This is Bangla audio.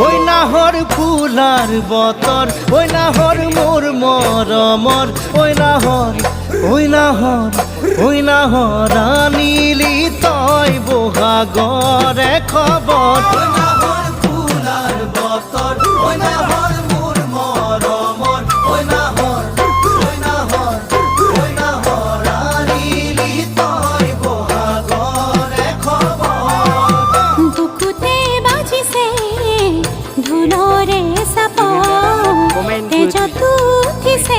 ওই নাহর ফুলার বতর ওই নাহর মোর মরমর ওই নাহর ওই নাহর ওই নাহর আনিলি তই বহাগরে খবর ওই নাহর ফুলার বতর ওই নাহর মোর মরমর ওই নাহর ওই নাহর ওই নাহর আনিলি তই বহাগরে খবর বুকুতে বাজিছে ঢোলৰে চাপ তেজত উঠিছে